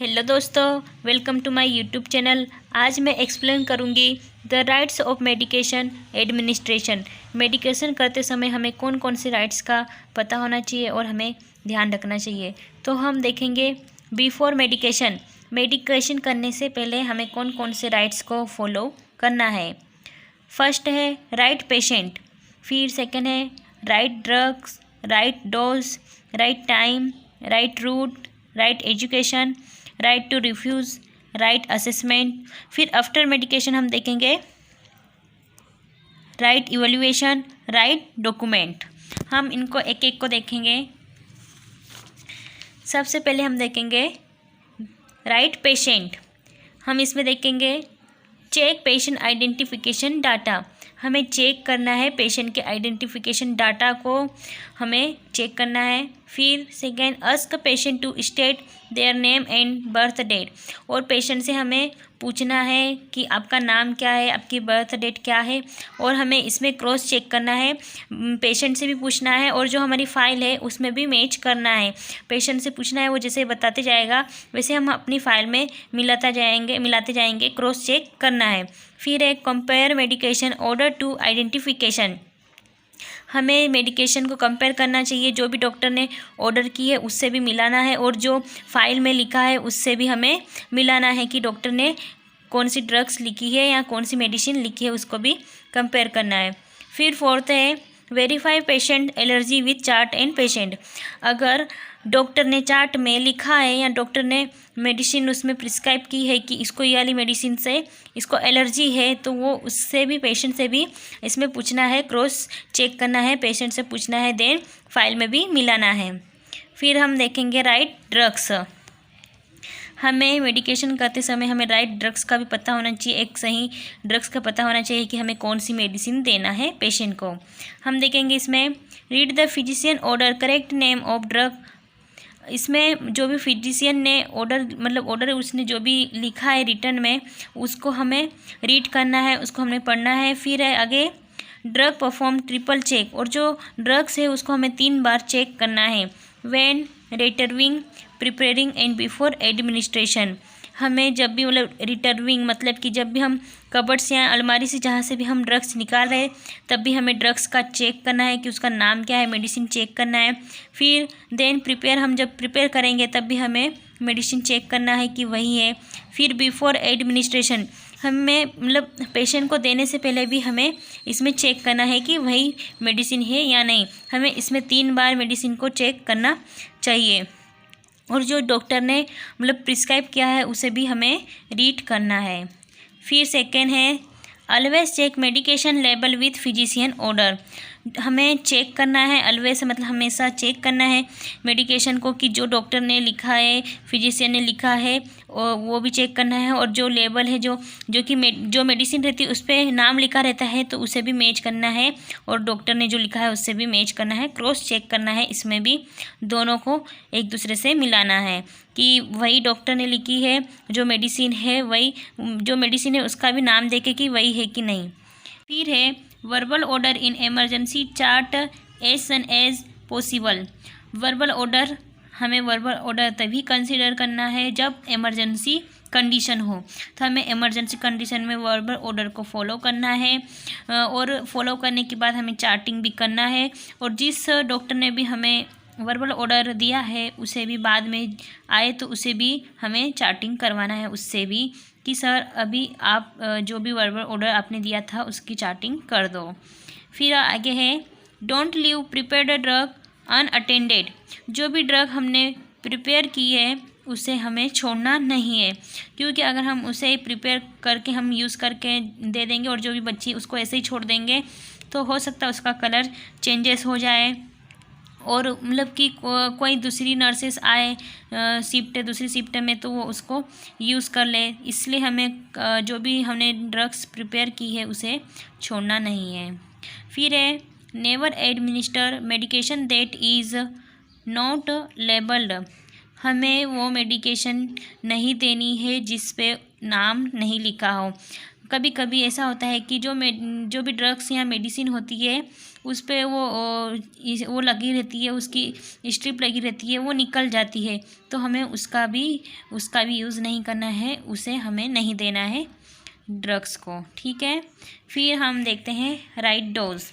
Hello दोस्तों, welcome to my YouTube channel. आज मैं एक्सप्लेन करूंगी the rights of medication administration. Medication करते समय हमें कौन कौन से राइट्स का पता होना चाहिए और हमें ध्यान रखना चाहिए। तो हम देखेंगे बिफोर मेडिकेशन। मेडिकेशन करने से पहले हमें कौन कौन से राइट्स को फॉलो करना है। फर्स्ट है राइट पेशेंट, फिर सेकंड है right drugs, right dose, right time, right route, right education, right to refuse, right assessment. फिर आफ्टर मेडिकेशन हम देखेंगे राइट इवैल्यूएशन, राइट डॉक्यूमेंट। हम इनको एक एक को देखेंगे। सबसे पहले हम देखेंगे राइट पेशेंट। हम इसमें देखेंगे चेक पेशेंट आइडेंटिफिकेशन डाटा। हमें चेक करना है पेशेंट के आइडेंटिफिकेशन डाटा को हमें चेक करना है। फिर second ask patient to state their name and birth date. और पेशेंट से हमें पूछना है कि आपका नाम क्या है, आपकी बर्थ डेट क्या है। और हमें इसमें क्रॉस चेक करना है, पेशेंट से भी पूछना है और जो हमारी फ़ाइल है उसमें भी मैच करना है। पेशेंट से पूछना है, वो जैसे बताते जाएगा वैसे हम अपनी फ़ाइल में मिलाते जाएंगे, क्रॉस चेक करना है। फिर एक compare medication order to identification. हमें मेडिकेशन को कंपेयर करना चाहिए, जो भी डॉक्टर ने ऑर्डर की है उससे भी मिलाना है और जो फाइल में लिखा है उससे भी हमें मिलाना है कि डॉक्टर ने कौन सी ड्रग्स लिखी है या कौन सी मेडिसिन लिखी है, उसको भी कंपेयर करना है। फिर फोर्थ है verify patient allergy with chart and patient. अगर डॉक्टर ने चार्ट में लिखा है या डॉक्टर ने मेडिसिन उसमें प्रिस्क्राइब की है कि इसको ये वाली मेडिसिन से इसको एलर्जी है, तो वो उससे भी पेशेंट से भी इसमें पूछना है, क्रॉस चेक करना है, पेशेंट से पूछना है, देन फाइल में भी मिलाना है। फिर हम देखेंगे राइट ड्रग्स। हमें मेडिकेशन करते समय हमें राइट ड्रग्स का भी पता होना चाहिए, एक सही ड्रग्स का पता होना चाहिए कि हमें कौन सी मेडिसिन देना है पेशेंट को। हम देखेंगे इसमें read the physician order correct name of drug. इसमें जो भी फिजिशियन ने ऑर्डर उसने जो भी लिखा है रिटर्न में उसको हमें रीड करना है, उसको हमें पढ़ना है। फिर है आगे ड्रग परफॉर्म ट्रिपल चेक। और जो ड्रग्स है उसको हमें 3 बार चेक करना है, when, retrieving, preparing and before administration. हमें जब भी रिटर्विंग मतलब कि जब भी हम कबर्ड से या अलमारी से जहाँ से भी हम ड्रग्स निकाल रहे तब भी हमें ड्रग्स का चेक करना है कि उसका नाम क्या है, मेडिसिन चेक करना है। फिर देन प्रिपेयर, हम जब प्रिपेयर करेंगे तब भी हमें मेडिसिन चेक करना है कि वही है। फिर बिफोर एडमिनिस्ट्रेशन, हमें पेशेंट को देने से पहले भी हमें इसमें चेक करना है कि वही मेडिसिन है या नहीं। हमें इसमें 3 बार मेडिसिन को चेक करना चाहिए और जो डॉक्टर ने प्रिस्क्राइब किया है उसे भी हमें रीड करना है। फिर सेकेंड है always check medication label with physician order. हमें चेक करना है, ऑलवेज मतलब हमेशा चेक करना है मेडिकेशन को कि जो डॉक्टर ने लिखा है, फिजिशियन ने लिखा है वो भी चेक करना है। और जो लेबल है जो मेडिसिन रहती है उस पर नाम लिखा रहता है तो उसे भी मैच करना है और डॉक्टर ने जो लिखा है उससे भी मैच करना है, क्रॉस चेक करना है। इसमें भी दोनों को एक दूसरे से मिलाना है कि वही डॉक्टर ने लिखी है जो मेडिसिन है, वही जो मेडिसिन है उसका भी नाम देके कि वही है कि नहीं। फिर है verbal order in emergency chart as soon as possible. Verbal order, हमें वर्बल ऑर्डर तभी कंसीडर करना है जब इमरजेंसी कंडीशन हो, तो हमें इमरजेंसी कंडीशन में वर्बल ऑर्डर को फॉलो करना है। और फॉलो करने के बाद हमें चार्टिंग भी करना है। और जिस डॉक्टर ने भी हमें वर्बल ऑर्डर दिया है उसे भी बाद में आए तो उसे भी हमें चार्टिंग करवाना है उससे भी कि सर अभी आप जो भी वर्बल ऑर्डर आपने दिया था उसकी चार्टिंग कर दो। फिर आगे है don't leave prepared drug unattended. जो भी ड्रग हमने प्रिपेयर की है उसे हमें छोड़ना नहीं है, क्योंकि अगर हम उसे प्रिपेयर करके हम यूज़ करके दे देंगे और जो भी बच्ची उसको ऐसे ही छोड़ देंगे तो हो सकता है उसका कलर चेंजेस हो जाए और कि कोई दूसरी नर्सेस आए दूसरी शिफ्ट में तो वो उसको यूज़ कर ले। इसलिए हमें जो भी हमने ड्रग्स प्रिपेयर की है उसे छोड़ना नहीं है। फिर है never administer medication that is not labelled. हमें वो मेडिकेशन नहीं देनी है जिस पे नाम नहीं लिखा हो। कभी कभी ऐसा होता है कि जो भी ड्रग्स या मेडिसिन होती है उस पर वो लगी रहती है, उसकी स्ट्रिप लगी रहती है, वो निकल जाती है, तो हमें उसका भी यूज़ नहीं करना है, उसे हमें नहीं देना है ड्रग्स को, ठीक है। फिर हम देखते हैं राइट डोज।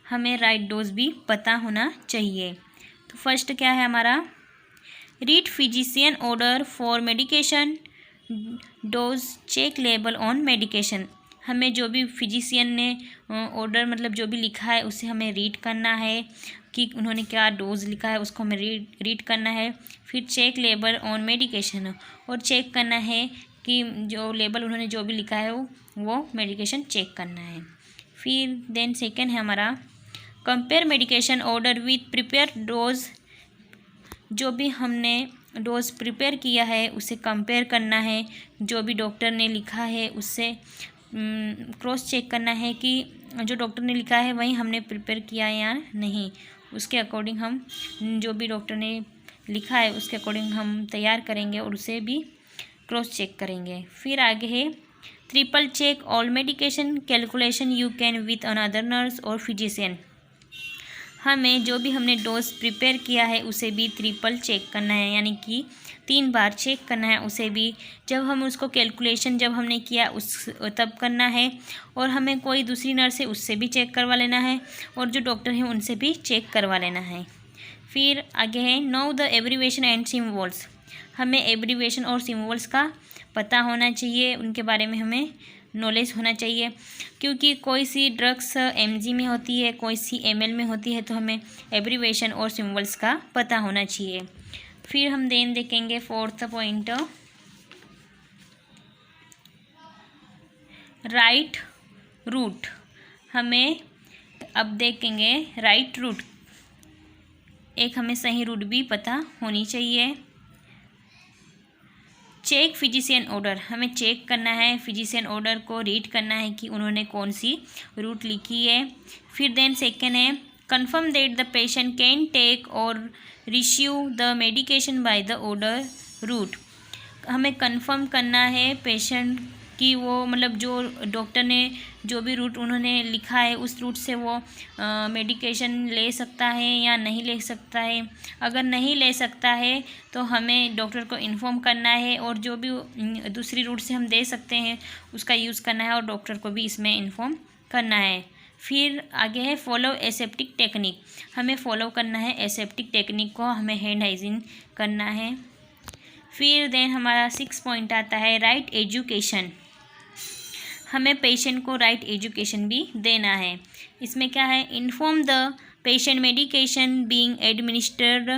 हमें राइट डोज भी पता होना चाहिए। तो फर्स्ट क्या है हमारा, read physician order for medication, dose check label on medication. हमें जो भी फिजिशियन ने ऑर्डर मतलब जो भी लिखा है उसे हमें रीड करना है कि उन्होंने क्या डोज लिखा है, उसको हमें रीड करना है। फिर चेक लेबल ऑन मेडिकेशन, और चेक करना है कि जो लेबल उन्होंने जो भी लिखा है वो मेडिकेशन चेक करना है। फिर देन सेकेंड है हमारा compare medication order with prepare dose. जो भी हमने डोज प्रिपेयर किया है उसे कंपेयर करना है, जो भी डॉक्टर ने लिखा है उससे क्रॉस चेक करना है कि जो डॉक्टर ने लिखा है वही हमने प्रिपेयर किया है या नहीं। उसके अकॉर्डिंग हम जो भी डॉक्टर ने लिखा है उसके अकॉर्डिंग हम तैयार करेंगे और उसे भी क्रॉस चेक करेंगे। फिर आगे है triple check all medication calculation you can with another nurse और फिजिशियन। हमें जो भी हमने डोज प्रिपेयर किया है उसे भी ट्रिपल चेक करना है, यानी कि 3 बार चेक करना है उसे भी। जब हम उसको कैलकुलेशन जब हमने किया उस तब करना है, और हमें कोई दूसरी नर्स है उससे भी चेक करवा लेना है, और जो डॉक्टर हैं उनसे भी चेक करवा लेना है। फिर आगे है know the abbreviation and symbols. हमें एब्रीवेशन और सिम्बल्स का पता होना चाहिए, उनके बारे में हमें नॉलेज होना चाहिए, क्योंकि कोई सी ड्रग्स mg में होती है, कोई सी ml में होती है, तो हमें एब्रीवेशन और सिम्बल्स का पता होना चाहिए। फिर हम देखेंगे फोर्थ पॉइंट, राइट रूट। हमें अब देखेंगे राइट रूट, एक हमें सही रूट भी पता होनी चाहिए। चेक फिजिशियन ऑर्डर, हमें चेक करना है फिजिशियन ऑर्डर को, रीड करना है कि उन्होंने कौन सी रूट लिखी है। फिर देन सेकेंड है confirm that the patient can take और receive the medication by the order route. हमें कंफर्म करना है पेशेंट कि वो मतलब जो डॉक्टर ने जो भी रूट उन्होंने लिखा है उस रूट से वो मेडिकेशन ले सकता है या नहीं ले सकता है। अगर नहीं ले सकता है तो हमें डॉक्टर को इन्फॉर्म करना है, और जो भी दूसरी रूट से हम दे सकते हैं उसका यूज़ करना है, और डॉक्टर को भी इसमें इन्फॉर्म करना है। फिर आगे है फॉलो एसेप्टिक टेक्निक। हमें फॉलो करना है एसेप्टिक टेक्निक को, हमें हैंड हाइजीन करना है। फिर देन हमारा 6 पॉइंट आता है राइट एजुकेशन। हमें पेशेंट को राइट एजुकेशन भी देना है। इसमें क्या है, inform the patient medication being administered.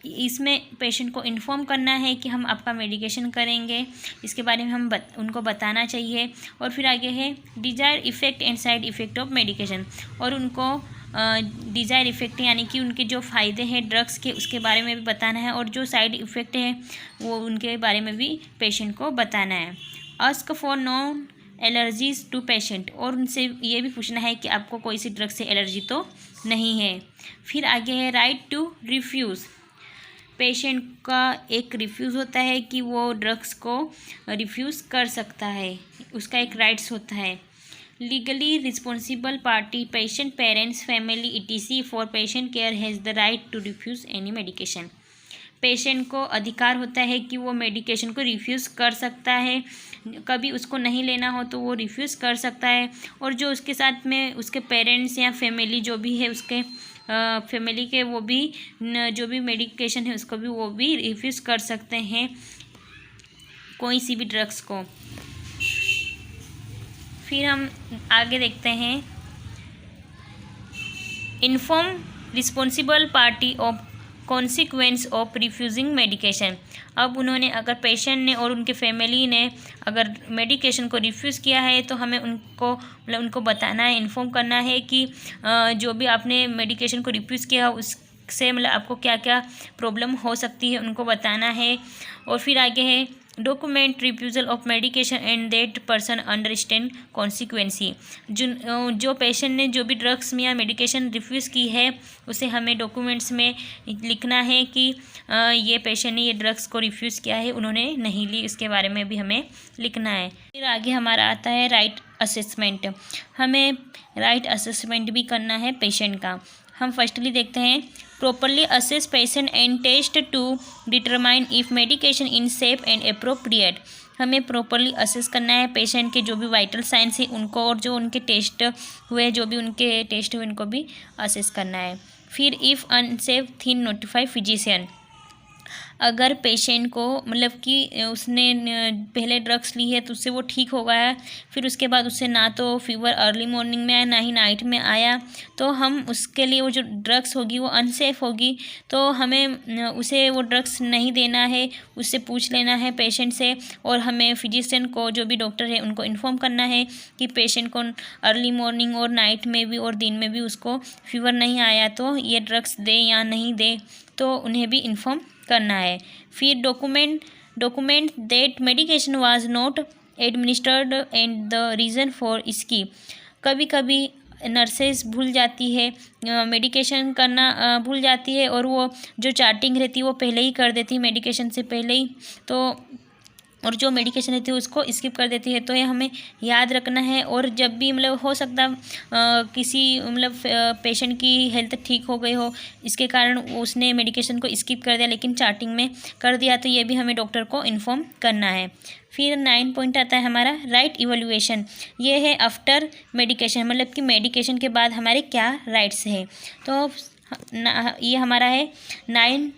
इसमें पेशेंट को इन्फॉर्म करना है कि हम आपका मेडिकेशन करेंगे, इसके बारे में हम उनको बताना चाहिए। और फिर आगे है desire effect and side effect of medication, और उनको डिज़ायर इफ़ेक्ट यानी कि उनके जो फ़ायदे हैं ड्रग्स के उसके बारे में भी बताना है, और जो साइड इफ़ेक्ट है वो उनके बारे में भी पेशेंट को बताना है। Ask for non allergies to patient, और उनसे ये भी पूछना है कि आपको कोई सी ड्रग से एलर्जी तो नहीं है। फिर आगे है राइट टू रिफ्यूज़। पेशेंट का एक रिफ्यूज़ होता है कि वो ड्रग्स को रिफ्यूज़ कर सकता है, उसका एक राइट्स होता है। Legally responsible party patient parents family ETC for patient care has the right to refuse any medication. Patient को अधिकार होता है कि वो मेडिकेशन को रिफ्यूज़ कर सकता है, कभी उसको नहीं लेना हो तो वो रिफ्यूज़ कर सकता है, और जो उसके साथ में उसके पेरेंट्स या फैमिली जो भी है उसके फैमिली के वो भी जो भी मेडिकेशन है उसको भी वो भी रिफ्यूज़ कर सकते हैं, कोई सी भी ड्रग्स को। फिर हम आगे देखते हैं inform responsible party of consequence of refusing medication. अब उन्होंने अगर पेशेंट ने और उनके फैमिली ने अगर मेडिकेशन को रिफ्यूज़ किया है तो हमें उनको उनको बताना है, इन्फॉर्म करना है कि जो भी आपने मेडिकेशन को रिफ्यूज़ किया से मतलब आपको क्या क्या प्रॉब्लम हो सकती है उनको बताना है। और फिर आगे है document refusal of medication and that person understand consequences. जो पेशेंट ने जो भी ड्रग्स में या मेडिकेशन रिफ्यूज़ की है उसे हमें डॉक्यूमेंट्स में लिखना है कि ये पेशेंट ने ये ड्रग्स को रिफ्यूज़ किया है, उन्होंने नहीं ली, इसके बारे में भी हमें लिखना है। फिर आगे हमारा आता है राइट असेसमेंट। हमें राइट असेसमेंट भी करना है पेशेंट का। हम फर्स्टली देखते हैं properly assess patient and test to determine if medication in safe and appropriate. हमें प्रॉपरली असेस करना है पेशेंट के जो भी वाइटल साइंस है उनको, और जो उनके टेस्ट हुए, जो भी उनके टेस्ट हुए उनको भी असेस करना है। फिर if unsafe thin notify physician. अगर पेशेंट को मतलब कि उसने पहले ड्रग्स ली है तो उससे वो ठीक हो गया है, फिर उसके बाद उससे ना तो फीवर अर्ली मॉर्निंग में आया ना ही नाइट में आया, तो हम उसके लिए वो जो ड्रग्स होगी वो अनसेफ होगी, तो हमें उसे वो ड्रग्स नहीं देना है, उससे पूछ लेना है पेशेंट से। और हमें फिजिशियन को, जो भी डॉक्टर है, उनको इन्फॉर्म करना है कि पेशेंट को अर्ली मॉर्निंग और नाइट में भी और दिन में भी उसको फीवर नहीं आया तो ये ड्रग्स दे या नहीं दे, तो उन्हें भी इन्फॉर्म करना है। फिर document that medication was not administered and the reason for इसकी। कभी कभी नर्सेज भूल जाती है, मेडिकेशन करना भूल जाती है, और वो जो चार्टिंग रहती है वो पहले ही कर देती है मेडिकेशन से पहले ही, तो और जो मेडिकेशन रहती है उसको स्किप कर देती है। तो ये हमें याद रखना है। और जब भी मतलब हो सकता किसी मतलब पेशेंट की हेल्थ ठीक हो गई हो, इसके कारण उसने मेडिकेशन को स्किप कर दिया लेकिन चार्टिंग में कर दिया, तो ये भी हमें डॉक्टर को इन्फॉर्म करना है। फिर 9 पॉइंट आता है हमारा राइट इवैल्यूएशन। ये है आफ्टर मेडिकेशन, मतलब कि मेडिकेशन के बाद हमारे क्या राइट्स है। तो ये हमारा है 9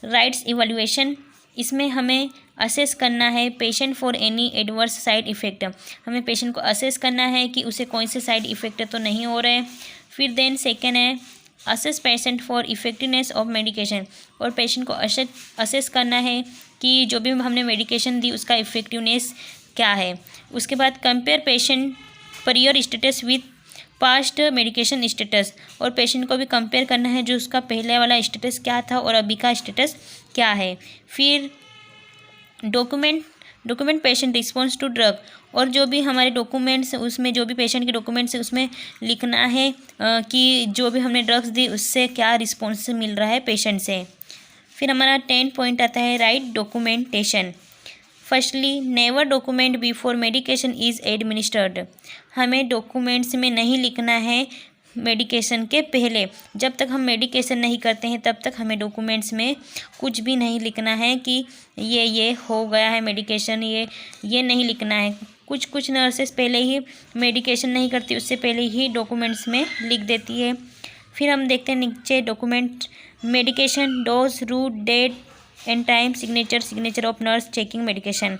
राइट्स इवैल्यूएशन। इसमें हमें असेस करना है patient for any adverse side effect. हमें पेशेंट को असेस करना है कि उसे कौन से साइड इफ़ेक्ट तो नहीं हो रहे। फिर देन सेकेंड है assess patient for effectiveness of medication. और पेशेंट को असेस करना है कि जो भी हमने मेडिकेशन दी उसका इफ़ेक्टिवनेस क्या है। उसके बाद compare patient Pariyar status with past medication status. और पेशेंट को भी कंपेयर करना है जो उसका पहले वाला स्टेटस क्या था और अभी का स्टेटस क्या है। फिर document patient response to drug. और जो भी हमारे डॉक्यूमेंट्स, उसमें जो भी पेशेंट के डॉक्यूमेंट्स है उसमें लिखना है कि जो भी हमने ड्रग्स दी उससे क्या रिस्पॉन्स मिल रहा है पेशेंट से। फिर हमारा 10 पॉइंट आता है right documentation. Firstly never document before medication is administered. हमें डॉक्यूमेंट्स में नहीं लिखना है मेडिकेशन के पहले। जब तक हम मेडिकेशन नहीं करते हैं तब तक हमें डॉक्यूमेंट्स में कुछ भी नहीं लिखना है कि ये हो गया है मेडिकेशन, ये नहीं लिखना है। कुछ नर्सेस पहले ही मेडिकेशन नहीं करती, उससे पहले ही डॉक्यूमेंट्स में लिख देती है। फिर हम देखते हैं नीचे document medication dose route date and time signature of nurse checking medication.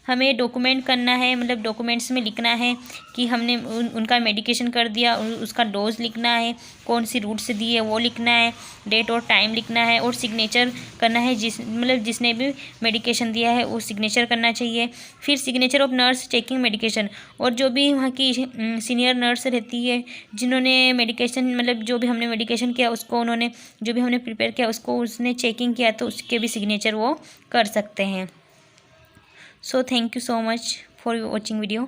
हमें डॉक्यूमेंट करना है, मतलब डॉक्यूमेंट्स में लिखना है कि हमने उनका मेडिकेशन कर दिया, उसका डोज लिखना है, कौन सी रूट से दी है वो लिखना है, डेट और टाइम लिखना है, और सिग्नेचर करना है जिसने भी मेडिकेशन दिया है वो सिग्नेचर करना चाहिए। फिर signature of nurse checking medication. और जो भी वहाँ की सीनियर नर्स रहती है जिन्होंने मेडिकेशन मतलब जो भी हमने मेडिकेशन किया उसको उन्होंने जो भी हमने प्रिपेयर किया उसको उसने चेकिंग किया तो उसके भी सिग्नेचर वो कर सकते हैं। So thank you so much for watching video.